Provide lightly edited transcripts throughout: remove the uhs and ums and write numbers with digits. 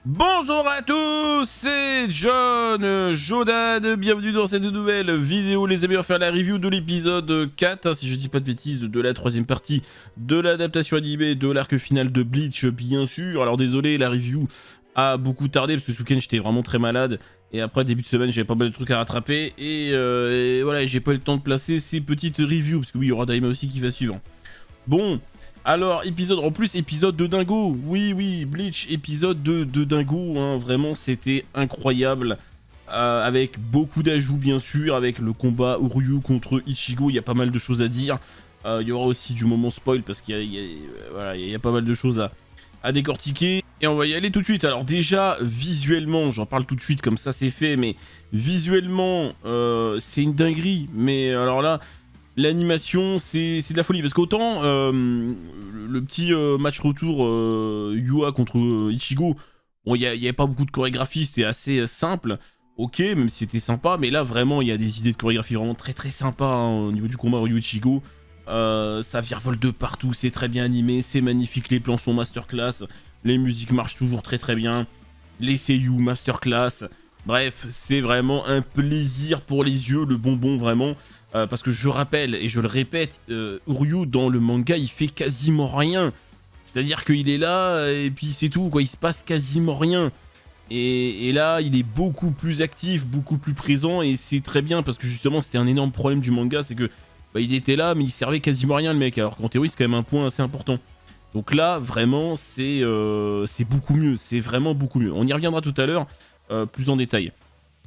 Bonjour à tous, c'est John Jodan, bienvenue dans cette nouvelle vidéo les amis, on va faire la review de l'épisode 4, si je dis pas de bêtises, de la troisième partie de l'adaptation animée de l'arc final de Bleach bien sûr. Alors désolé, la review a beaucoup tardé parce que ce week-end j'étais vraiment très malade et après début de semaine j'avais pas mal de trucs à rattraper et voilà, j'ai pas eu le temps de placer ces petites reviews parce que oui, il y aura Daima aussi qui va suivre. Bon, alors, épisode de dingo. Oui, Bleach, épisode de dingo. Hein, vraiment, c'était incroyable. Avec beaucoup d'ajouts, bien sûr. Avec le combat Uryu contre Ichigo, il y a pas mal de choses à dire. Il y aura aussi du moment spoil parce qu'il y a pas mal de choses à décortiquer. Et on va y aller tout de suite. Alors déjà, visuellement, j'en parle tout de suite comme ça c'est fait. Mais visuellement, c'est une dinguerie. Mais alors là... L'animation, c'est de la folie, parce qu'autant le petit match retour Yua contre Ichigo, bon, il n'y avait pas beaucoup de chorégraphie, c'était assez simple, ok, même si c'était sympa, mais là, vraiment, il y a des idées de chorégraphie vraiment très très sympas hein, au niveau du combat Ryu-Ichigo. Ça virevolte de partout, c'est très bien animé, c'est magnifique, les plans sont masterclass, les musiques marchent toujours très très bien, les seiyuu masterclass, bref, c'est vraiment un plaisir pour les yeux, le bonbon vraiment. Parce que je rappelle et je le répète, Uryu dans le manga il fait quasiment rien. C'est-à-dire qu'il est là et puis c'est tout quoi, il se passe quasiment rien. Et là il est beaucoup plus actif, beaucoup plus présent et c'est très bien parce que justement c'était un énorme problème du manga, c'est que bah, il était là mais il servait quasiment à rien le mec, alors qu'en théorie c'est quand même un point assez important. Donc là vraiment c'est beaucoup mieux, c'est vraiment beaucoup mieux. On y reviendra tout à l'heure plus en détail.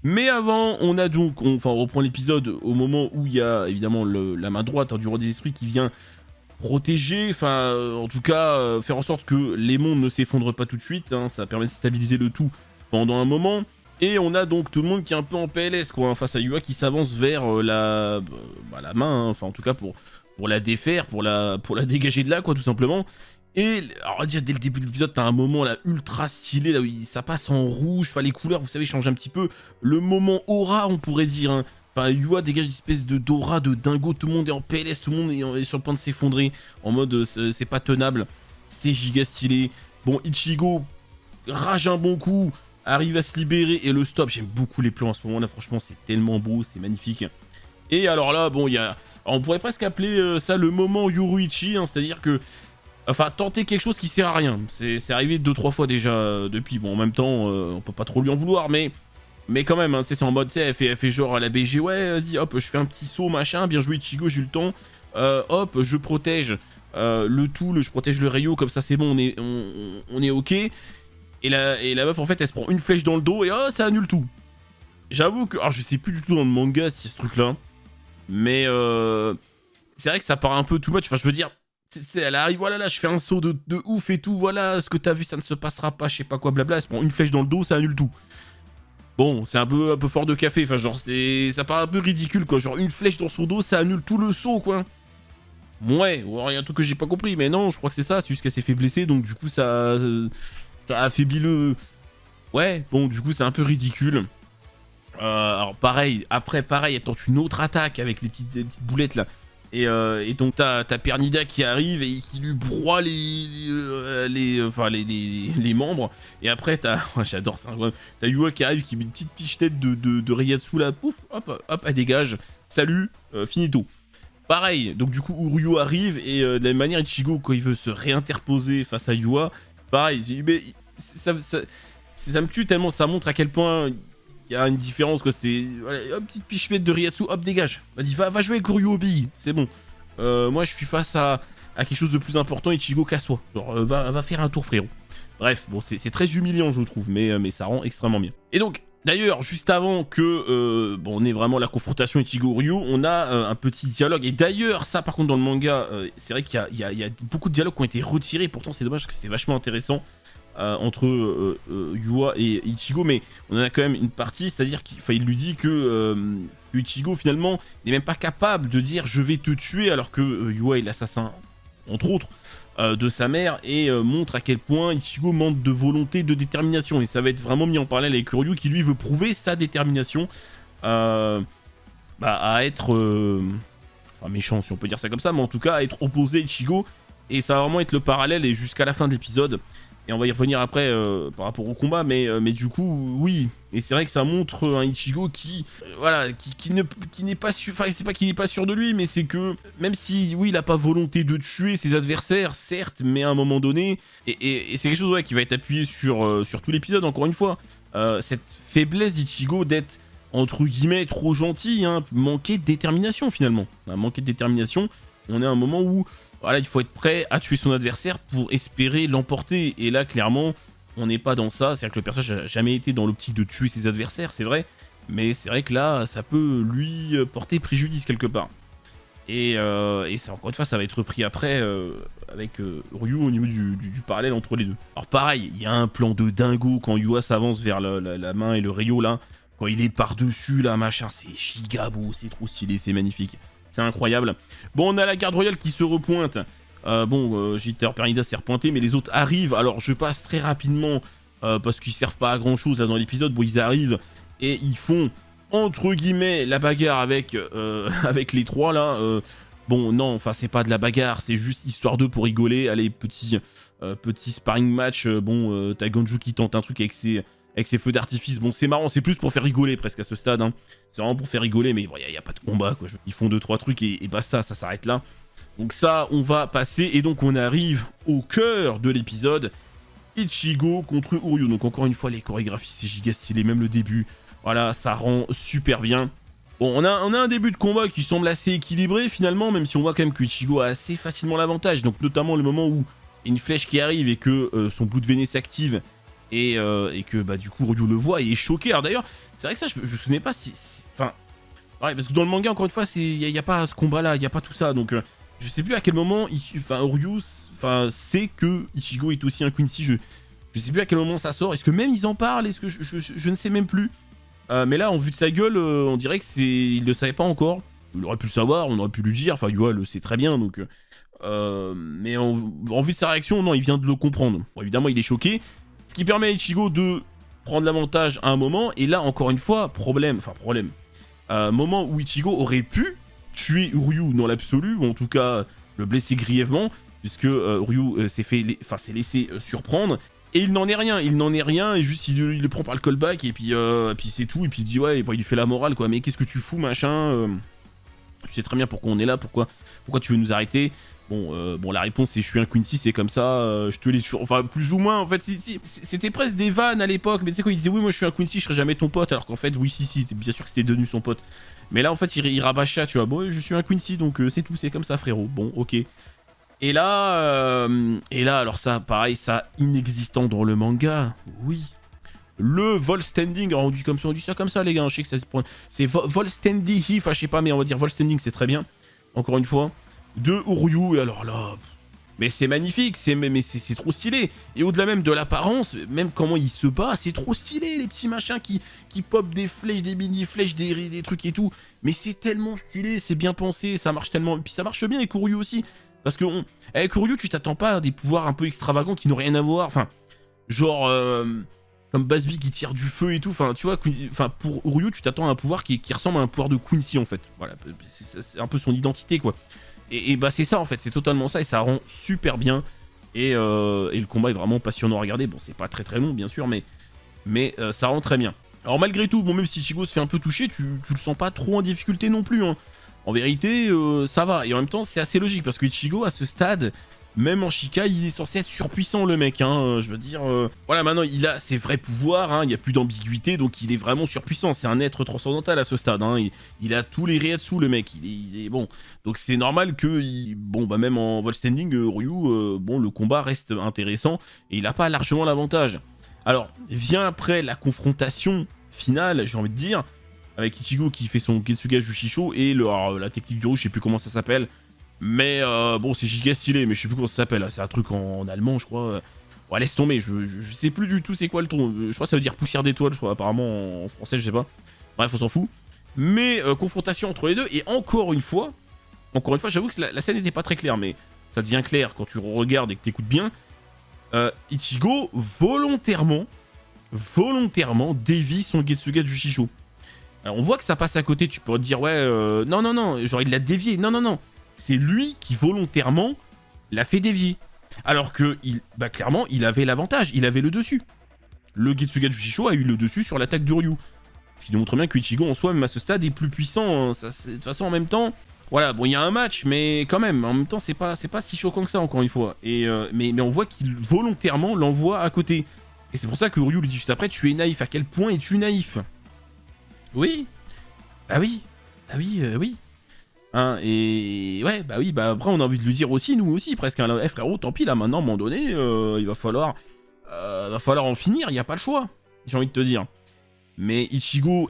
Mais avant, on reprend l'épisode au moment où il y a évidemment la main droite hein, du roi des esprits qui vient protéger, en tout cas faire en sorte que les mondes ne s'effondrent pas tout de suite, hein, ça permet de stabiliser le tout pendant un moment. Et on a donc tout le monde qui est un peu en PLS quoi, hein, face à Yua qui s'avance vers la main, hein, enfin en tout cas pour la défaire, pour la dégager de là quoi tout simplement. Et alors déjà dès le début de l'épisode t'as un moment là ultra stylé là où ça passe en rouge, enfin les couleurs vous savez changent un petit peu, le moment aura on pourrait dire hein. Enfin Yua dégage une espèce de d'aura de dingo, tout le monde est en PLS, tout le monde est sur le point de s'effondrer, en mode c'est pas tenable, c'est giga stylé. Bon Ichigo rage un bon coup, arrive à se libérer et le stop, j'aime beaucoup les plans à ce moment là, franchement c'est tellement beau, c'est magnifique. Et alors là bon il y a, on pourrait presque appeler ça le moment Yoruichi, hein, c'est-à-dire que enfin, tenter quelque chose qui sert à rien. C'est arrivé 2-3 fois déjà depuis. Bon, en même temps, on peut pas trop lui en vouloir, mais quand même, hein, c'est en mode, tu sais, elle fait genre à la BG, ouais, vas-y, hop, je fais un petit saut, machin, bien joué Ichigo, j'ai eu le temps. Hop, je protège je protège le Rayo, comme ça c'est bon, on est ok. Et la meuf, en fait, elle se prend une flèche dans le dos et ça annule tout. J'avoue que, alors je sais plus du tout dans le manga si ce truc-là, mais c'est vrai que ça paraît un peu too much, enfin je veux dire, elle arrive, voilà, là, je fais un saut de ouf et tout, voilà, ce que t'as vu, ça ne se passera pas, je sais pas quoi, blabla, elle se prend une flèche dans le dos, ça annule tout. Bon, c'est un peu fort de café, enfin, genre, ça paraît un peu ridicule, quoi, genre, une flèche dans son dos, ça annule tout le saut, quoi. Ouais, ou alors il y a un truc que j'ai pas compris, mais non, je crois que c'est ça, c'est juste qu'elle s'est fait blesser, donc du coup, ça affaiblit le... Ouais, bon, du coup, c'est un peu ridicule. Alors, pareil, après, pareil, elle tente une autre attaque avec les petites boulettes, là. Et donc t'as Pernida qui arrive et qui lui broie les membres. Et après t'as, j'adore ça, t'as Yua qui arrive, qui met une petite pichenette de Reiatsu là, pouf, hop, elle dégage, salut, finito. Pareil, donc du coup Uryu arrive et de la même manière Ichigo quand il veut se réinterposer face à Yua, pareil, mais ça me tue tellement, ça montre à quel point... Il y a une différence quoi, c'est voilà, hop, petite pichemette de Reiatsu, hop dégage. Vas-y va jouer avec Uryu Obi, c'est bon. Moi je suis face à quelque chose de plus important, Ichigo casse-toi. Genre va faire un tour frérot. Bref, bon c'est très humiliant je trouve, mais ça rend extrêmement bien. Et donc d'ailleurs juste avant que on ait vraiment la confrontation Ichigo-Ryu, on a un petit dialogue. Et d'ailleurs ça par contre dans le manga, c'est vrai qu'il y a beaucoup de dialogues qui ont été retirés. Pourtant c'est dommage parce que c'était vachement intéressant. Entre Yua et Ichigo, mais on en a quand même une partie, c'est-à-dire qu'il lui dit que Ichigo finalement n'est même pas capable de dire je vais te tuer alors que Yua est l'assassin entre autres de sa mère et montre à quel point Ichigo manque de volonté, de détermination, et ça va être vraiment mis en parallèle avec Uryu qui lui veut prouver sa détermination à être enfin méchant si on peut dire ça comme ça, mais en tout cas à être opposé à Ichigo, et ça va vraiment être le parallèle et jusqu'à la fin de l'épisode. Et on va y revenir après par rapport au combat, mais du coup, oui. Et c'est vrai que ça montre un Ichigo qui, voilà, qui n'est pas sûr, enfin, c'est pas qu'il n'est pas sûr de lui, mais c'est que, même si, oui, il a pas volonté de tuer ses adversaires, certes, mais à un moment donné, et c'est quelque chose, ouais, qui va être appuyé sur tout l'épisode, encore une fois, cette faiblesse d'Ichigo d'être, entre guillemets, trop gentil, hein, manquer de détermination, finalement. Manquer de détermination, on est à un moment où, voilà, il faut être prêt à tuer son adversaire pour espérer l'emporter. Et là, clairement, on n'est pas dans ça. C'est-à-dire que le personnage n'a jamais été dans l'optique de tuer ses adversaires, c'est vrai. Mais c'est vrai que là, ça peut lui porter préjudice quelque part. Et ça, encore une fois, ça va être repris après avec Ryu au niveau du parallèle entre les deux. Alors pareil, il y a un plan de dingo quand Yua s'avance vers la main et le Ryo là. Quand il est par-dessus là, machin, c'est giga beau, c'est trop stylé, c'est magnifique. C'est incroyable. Bon, on a la garde royale qui se repointe. Jitter Pernida s'est repointé, mais les autres arrivent. Alors, je passe très rapidement parce qu'ils servent pas à grand chose là dans l'épisode. Bon, ils arrivent et ils font entre guillemets la bagarre avec avec les trois là. Bon, non, enfin, c'est pas de la bagarre, c'est juste histoire d'eux pour rigoler. Allez, petit sparring match. T'as Gonju qui tente un truc avec ses feux d'artifice. Bon, c'est marrant, c'est plus pour faire rigoler presque à ce stade. Hein. C'est vraiment pour faire rigoler, mais il n'y a pas de combat, quoi. Ils font 2-3 trucs et basta, ça s'arrête là. Donc ça, on va passer. Et donc, on arrive au cœur de l'épisode. Ichigo contre Uryu. Donc, encore une fois, les chorégraphies, c'est giga stylé. Même le début, voilà, ça rend super bien. Bon, on a un début de combat qui semble assez équilibré, finalement, même si on voit quand même que Ichigo a assez facilement l'avantage. Donc, notamment le moment où il y a une flèche qui arrive et que son bout de véné s'active. Et que bah du coup Ryu le voit et est choqué. Alors d'ailleurs, c'est vrai que ça je me souvenais pas si... Enfin... Ouais, parce que dans le manga, encore une fois, il n'y a pas ce combat-là, il n'y a pas tout ça. Donc je sais plus à quel moment Ryu sait que Ichigo est aussi un Quincy. Je sais plus à quel moment ça sort. Est-ce que même ils en parlent? Est-ce que je ne sais même plus. Mais là, en vue de sa gueule, on dirait que il le savait pas encore. Il aurait pu le savoir, on aurait pu lui dire. Enfin, Yua le sait très bien, donc... mais en vue de sa réaction, non, il vient de le comprendre. Bon, évidemment, il est choqué. Ce qui permet à Ichigo de prendre l'avantage à un moment. Et là, encore une fois, problème. Moment où Ichigo aurait pu tuer Uryu dans l'absolu, ou en tout cas le blesser grièvement, puisque Ryu s'est laissé surprendre. Et il n'en est rien, et juste il le prend par le callback, et puis c'est tout, et puis il dit ouais, il lui fait la morale, quoi, mais qu'est-ce que tu fous, machin tu sais très bien pourquoi on est là, pourquoi tu veux nous arrêter. Bon, la réponse c'est je suis un Quincy, c'est comme ça, je te l'ai toujours... Enfin, plus ou moins, en fait, c'était presque des vannes à l'époque, mais tu sais quand il disait oui, moi je suis un Quincy, je serai jamais ton pote, alors qu'en fait, oui, si, bien sûr que c'était devenu son pote. Mais là, en fait, il rabâche ça, tu vois, bon, je suis un Quincy, donc c'est tout, c'est comme ça, frérot, bon, ok. Et là, alors ça, pareil, ça, inexistant dans le manga, oui. Le vol standing, on dit ça comme ça, les gars, je sais que ça se prend... C'est vol standing, enfin, je sais pas, mais on va dire vol standing, c'est très bien, encore une fois. De Uryu, et alors là... Mais c'est magnifique, c'est trop stylé. Et au-delà même de l'apparence, même comment il se bat, c'est trop stylé, les petits machins qui popent des flèches, des mini-flèches, des trucs et tout. Mais c'est tellement stylé, c'est bien pensé, ça marche tellement... Et puis ça marche bien avec Uryu aussi. Parce que avec Uryu, tu t'attends pas à des pouvoirs un peu extravagants qui n'ont rien à voir. Enfin, genre... comme Basby qui tire du feu et tout, enfin tu vois, pour Uryu tu t'attends à un pouvoir qui ressemble à un pouvoir de Quincy en fait, voilà, c'est un peu son identité quoi, et bah c'est ça en fait, c'est totalement ça, et ça rend super bien, et le combat est vraiment passionnant à regarder, bon c'est pas très long bien sûr, mais ça rend très bien. Alors malgré tout, bon même si Ichigo se fait un peu toucher, tu le sens pas trop en difficulté non plus, hein. En vérité ça va, et en même temps c'est assez logique, parce que Ichigo à ce stade... Même en Shikai, il est censé être surpuissant, le mec, hein, je veux dire... Voilà, maintenant, il a ses vrais pouvoirs, hein, il n'y a plus d'ambiguïté, donc il est vraiment surpuissant, c'est un être transcendantal à ce stade, hein, il a tous les Reiatsu, le mec, il est bon. Donc c'est normal que, même en vol standing, Ryu, le combat reste intéressant, et il n'a pas largement l'avantage. Alors, vient après la confrontation finale, j'ai envie de dire, avec Ichigo qui fait son Getsuga Jushisho, et la technique du rouge, je sais plus comment ça s'appelle. Mais c'est giga stylé, mais je sais plus comment ça s'appelle, c'est un truc en allemand je crois. Ouais, laisse tomber, je sais plus du tout c'est quoi le ton, je crois que ça veut dire poussière d'étoile, je crois, apparemment en français je sais pas. Bref, on s'en fout. Mais confrontation entre les deux, et encore une fois, j'avoue que la scène n'était pas très claire, mais ça devient clair quand tu regardes et que t'écoutes bien. Ichigo volontairement dévie son Getsuga Jushisho. Alors on voit que ça passe à côté, tu peux te dire ouais, non, genre il l'a dévié, non. C'est lui qui volontairement l'a fait dévier. Alors que, clairement, il avait l'avantage, il avait le dessus. Le Getsuga Jushisho a eu le dessus sur l'attaque d'Uryu. Ce qui nous montre bien que Ichigo, en soi, même à ce stade, est plus puissant. Hein. Ça, de toute façon, en même temps, voilà, bon, il y a un match, mais quand même, en même temps, c'est pas si choquant que ça, encore une fois. Et, mais on voit qu'il volontairement l'envoie à côté. Et c'est pour ça que Uryu lui dit juste après, tu es naïf. À quel point es-tu naïf? Oui. Bah oui. Ah oui, oui. Hein, et ouais, bah oui, bah après on a envie de lui dire aussi, nous aussi, presque, hein, frérot, tant pis, là, maintenant, à un moment donné, il va falloir en finir, il n'y a pas le choix, j'ai envie de te dire. Mais Ichigo,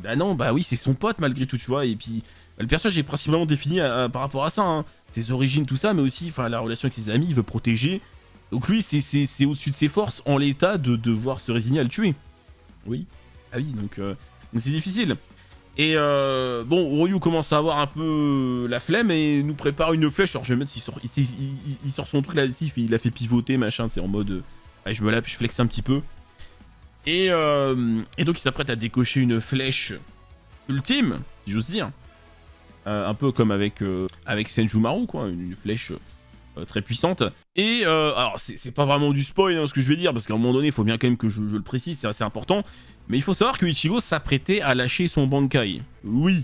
bah non, bah oui, c'est son pote, malgré tout, tu vois, et puis, le personnage est principalement défini par rapport à ça, hein, ses origines, tout ça, mais aussi, enfin, la relation avec ses amis, il veut protéger, donc lui, c'est au-dessus de ses forces, en l'état, de devoir se résigner à le tuer. Oui, ah oui, donc c'est difficile. Et bon, Ryu commence à avoir un peu la flemme et nous prépare une flèche. Alors je vais mettre, il sort son truc là, il a fait pivoter, machin, c'est en mode... allez, je flexe un petit peu. Et donc il s'apprête à décocher une flèche ultime, si j'ose dire. Un peu comme avec Senjumaru, quoi, une flèche très puissante. Et alors c'est pas vraiment du spoil, hein, ce que je vais dire, parce qu'à un moment donné, il faut bien quand même que je le précise, c'est assez important. Mais il faut savoir que Ichigo s'apprêtait à lâcher son Bankai. Oui.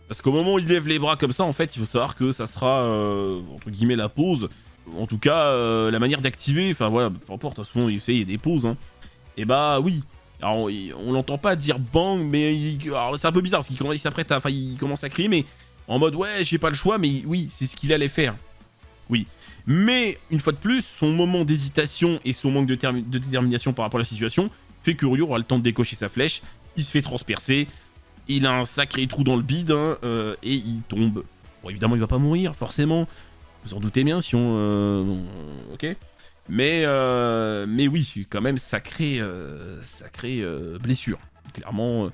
Parce qu'au moment où il lève les bras comme ça, en fait, il faut savoir que ça sera, entre guillemets, la pause. En tout cas, la manière d'activer, enfin voilà, peu importe, souvent il y a des pauses. Hein. Et bah oui. Alors, on l'entend pas dire bang, mais c'est un peu bizarre, parce qu'il s'apprête à... Enfin, il commence à crier, mais en mode, ouais, j'ai pas le choix, mais oui, c'est ce qu'il allait faire. Oui. Mais, une fois de plus, son moment d'hésitation et son manque de détermination par rapport à la situation fait que Ryu aura le temps de décocher sa flèche, il se fait transpercer, il a un sacré trou dans le bide, hein, et il tombe. Bon, évidemment, il va pas mourir, forcément, vous en doutez bien, si on... ok. Mais oui, quand même, sacré blessure. Clairement,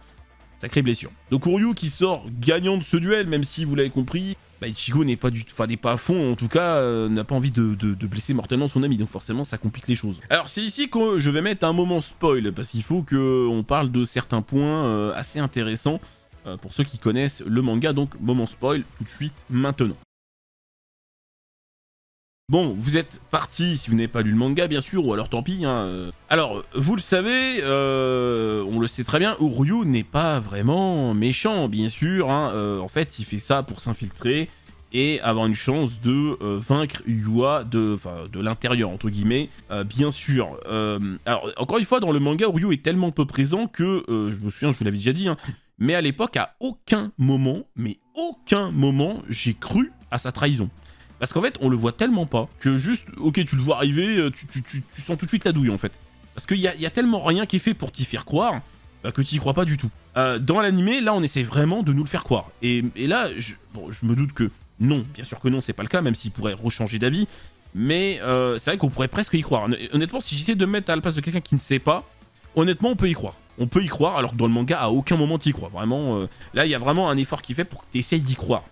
sacrée blessure. Donc Ryu qui sort gagnant de ce duel, même si, vous l'avez compris, bah, Ichigo n'est pas à fond, en tout cas, n'a pas envie de blesser mortellement son ami, donc forcément ça complique les choses. Alors c'est ici que je vais mettre un moment spoil, parce qu'il faut qu'on parle de certains points assez intéressants pour ceux qui connaissent le manga, donc moment spoil tout de suite maintenant. Bon, vous êtes parti si vous n'avez pas lu le manga, bien sûr, ou alors tant pis. Hein. Alors, vous le savez, on le sait très bien, Ryu n'est pas vraiment méchant, bien sûr. Hein. En fait, il fait ça pour s'infiltrer et avoir une chance de vaincre Yua de l'intérieur, entre guillemets, bien sûr. Alors, encore une fois, dans le manga, Ryu est tellement peu présent que, je me souviens, je vous l'avais déjà dit, hein, mais à l'époque, à aucun moment, j'ai cru à sa trahison. Parce qu'en fait, on le voit tellement pas que juste, ok, tu le vois arriver, tu sens tout de suite la douille en fait. Parce qu'il y a tellement rien qui est fait pour t'y faire croire que tu y crois pas du tout. Dans l'animé, là, on essaie vraiment de nous le faire croire. Et là, je me doute que non, bien sûr que non, c'est pas le cas, même s'il pourrait rechanger d'avis. Mais c'est vrai qu'on pourrait presque y croire. Honnêtement, si j'essaie de me mettre à la place de quelqu'un qui ne sait pas, honnêtement, on peut y croire. On peut y croire, alors que dans le manga, à aucun moment t'y crois. Vraiment, là, il y a vraiment un effort qui fait pour que tu essayes d'y croire.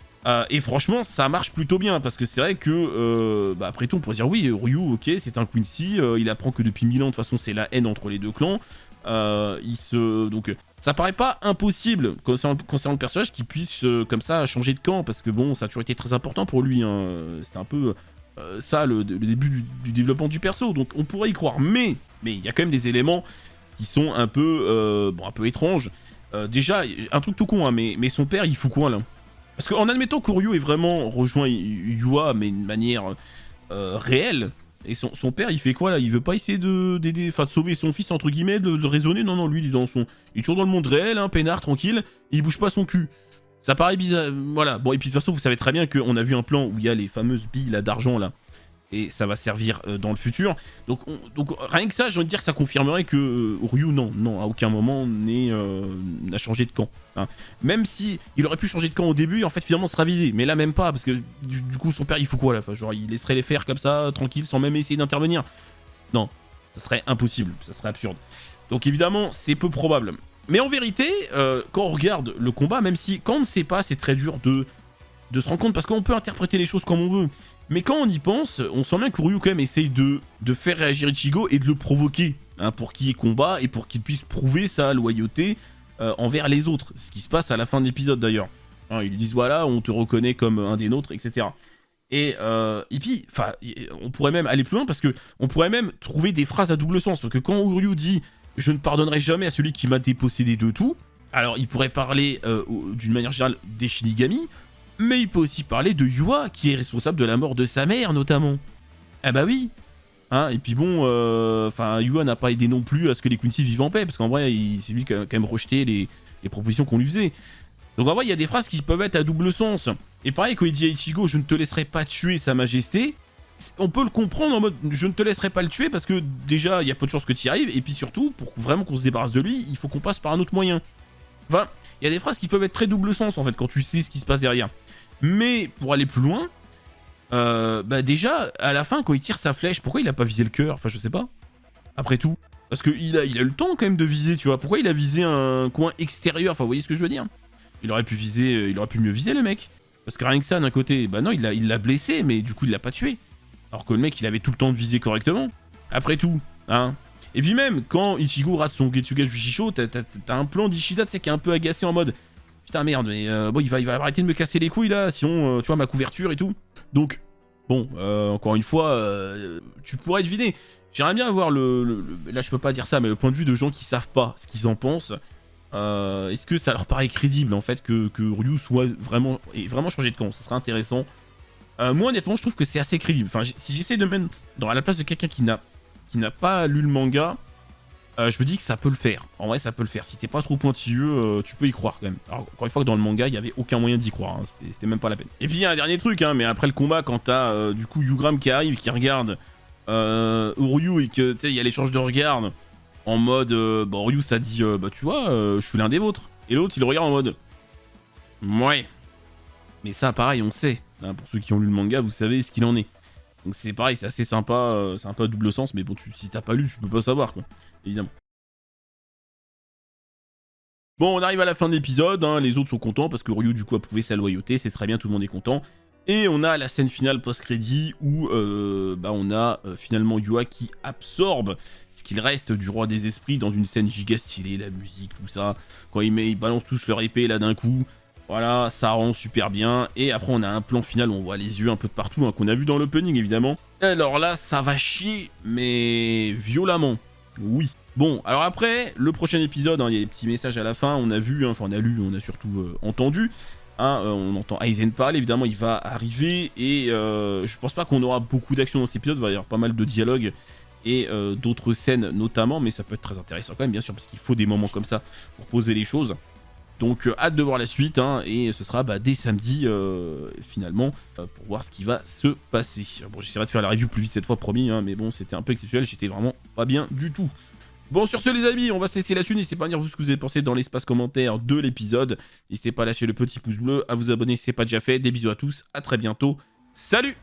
Et franchement, ça marche plutôt bien, parce que c'est vrai que, après tout, on pourrait dire, oui, Ryu, ok, c'est un Quincy, il apprend que depuis 1000 ans, de toute façon, c'est la haine entre les deux clans. Donc, ça paraît pas impossible, concernant le personnage, qu'il puisse, comme ça, changer de camp, parce que bon, ça a toujours été très important pour lui, hein. C'était un peu ça, le début du développement du perso, donc on pourrait y croire. Mais il y a quand même des éléments qui sont un peu étranges. Déjà, un truc tout con, hein, mais son père, il fout quoi, là? Parce qu'en admettant que Ryu ait vraiment rejoint Yua, mais de manière réelle, et son père, il fait quoi là? Il veut pas essayer de sauver son fils, entre guillemets, de raisonner? Non, lui, il est toujours dans le monde réel, hein, peinard, tranquille, il bouge pas son cul. Ça paraît bizarre, voilà. Bon, et puis de toute façon, vous savez très bien qu'on a vu un plan où il y a les fameuses billes là d'argent là, et ça va servir dans le futur. Donc rien que ça, j'ai envie de dire que ça confirmerait que Ryu, non, à aucun moment n'a changé de camp. Hein. Même si il aurait pu changer de camp au début, et en fait finalement se raviser. Mais là même pas, parce que du coup son père il fout quoi là? Enfin, genre il laisserait les faire comme ça, tranquille, sans même essayer d'intervenir. Non, ça serait impossible, ça serait absurde. Donc évidemment, c'est peu probable. Mais en vérité, quand on regarde le combat, même si quand on ne sait pas, c'est très dur de se rendre compte, parce qu'on peut interpréter les choses comme on veut. Mais quand on y pense, on sent bien que Ryu quand même essaye de faire réagir Ichigo et de le provoquer, hein, pour qu'il y ait combat et pour qu'il puisse prouver sa loyauté envers les autres. Ce qui se passe à la fin de l'épisode d'ailleurs. Hein, ils lui disent voilà, on te reconnaît comme un des nôtres, etc. Et puis, enfin, on pourrait même aller plus loin parce que on pourrait même trouver des phrases à double sens. Parce que quand Uryu dit « Je ne pardonnerai jamais à celui qui m'a dépossédé de tout », alors il pourrait parler d'une manière générale des Shinigami, mais il peut aussi parler de Yua, qui est responsable de la mort de sa mère, notamment. Ah bah oui, hein, et puis bon, enfin, Yua n'a pas aidé non plus à ce que les Quincy vivent en paix, parce qu'en vrai, c'est lui qui a quand même rejeté les propositions qu'on lui faisait. Donc en vrai, il y a des phrases qui peuvent être à double sens. Et pareil, quand il dit à Ichigo « Je ne te laisserai pas tuer sa majesté », on peut le comprendre en mode « Je ne te laisserai pas le tuer » parce que déjà, il y a peu de chances que tu y arrives, et puis surtout, pour vraiment qu'on se débarrasse de lui, il faut qu'on passe par un autre moyen. Enfin, il y a des phrases qui peuvent être très double sens, en fait, quand tu sais ce qui se passe derrière. Mais, pour aller plus loin, bah déjà, à la fin, quand il tire sa flèche, pourquoi il a pas visé le cœur? Enfin, je sais pas. Après tout. Parce qu'il a le temps, quand même, de viser, tu vois. Pourquoi il a visé un coin extérieur? Enfin, vous voyez ce que je veux dire? Il aurait pu viser, il aurait pu mieux viser, le mec. Parce que rien que ça, d'un côté, bah non, il l'a blessé, mais du coup, il l'a pas tué. Alors que le mec, il avait tout le temps de viser correctement. Après tout, hein. Et puis même, quand Ichigo rate son Getsuga Jushisho, t'as un plan d'Ishida, tu sais, qui est un peu agacé en mode « Putain, merde, mais bon, il va arrêter de me casser les couilles, là, sinon, tu vois, ma couverture et tout. » Donc, bon, encore une fois, tu pourrais deviner. J'aimerais bien avoir là, je peux pas dire ça, mais le point de vue de gens qui savent pas ce qu'ils en pensent. Est-ce que ça leur paraît crédible, en fait, que Ryu soit vraiment changé de camp? Ça serait intéressant. Moi, honnêtement, je trouve que c'est assez crédible. Enfin, si j'essaie de me mettre à la place de quelqu'un qui n'a pas lu le manga, je me dis que ça peut le faire. En vrai, ça peut le faire. Si t'es pas trop pointilleux, tu peux y croire quand même. Alors, encore une fois, que dans le manga, il n'y avait aucun moyen d'y croire. Hein. C'était même pas la peine. Et puis, il y a un dernier truc, hein, mais après le combat, quand t'as du coup Yugram qui arrive, qui regarde Ryu et que, tu sais, il y a l'échange de regards en mode, bon, Ryu, ça dit, bah, tu vois, je suis l'un des vôtres. Et l'autre, il le regarde en mode, ouais. Mais ça, pareil, on sait. Hein, pour ceux qui ont lu le manga, vous savez ce qu'il en est. Donc c'est pareil, c'est assez sympa, c'est un peu à double sens, mais bon, si t'as pas lu, tu peux pas savoir, quoi, évidemment. Bon, on arrive à la fin de l'épisode, hein, les autres sont contents parce que Ryu, du coup, a prouvé sa loyauté, c'est très bien, tout le monde est content. Et on a la scène finale post-crédit où bah, on a finalement Yua qui absorbe ce qu'il reste du roi des esprits dans une scène giga stylée, la musique, tout ça. Quand ils balancent tous leur épée là d'un coup. Voilà, ça rend super bien. Et après, on a un plan final où on voit les yeux un peu de partout, hein, qu'on a vu dans l'opening, évidemment. Alors là, ça va chier, mais violemment. Oui. Bon, alors après, le prochain épisode, hein, il y a des petits messages à la fin. On a vu, hein, enfin, on a lu, on a surtout entendu. Hein, on entend Aizen parler, évidemment, il va arriver. Et je pense pas qu'on aura beaucoup d'action dans cet épisode. Il va y avoir pas mal de dialogues et d'autres scènes, notamment. Mais ça peut être très intéressant quand même, bien sûr, parce qu'il faut des moments comme ça pour poser les choses. Donc hâte de voir la suite, hein, et ce sera dès samedi, finalement, pour voir ce qui va se passer. Bon, j'essaierai de faire la review plus vite cette fois, promis, hein, mais bon, c'était un peu exceptionnel, j'étais vraiment pas bien du tout. Bon, sur ce, les amis, on va se laisser là-dessus. N'hésitez pas à me dire vous ce que vous avez pensé dans l'espace commentaire de l'épisode. N'hésitez pas à lâcher le petit pouce bleu, à vous abonner si ce n'est pas déjà fait. Des bisous à tous, à très bientôt. Salut!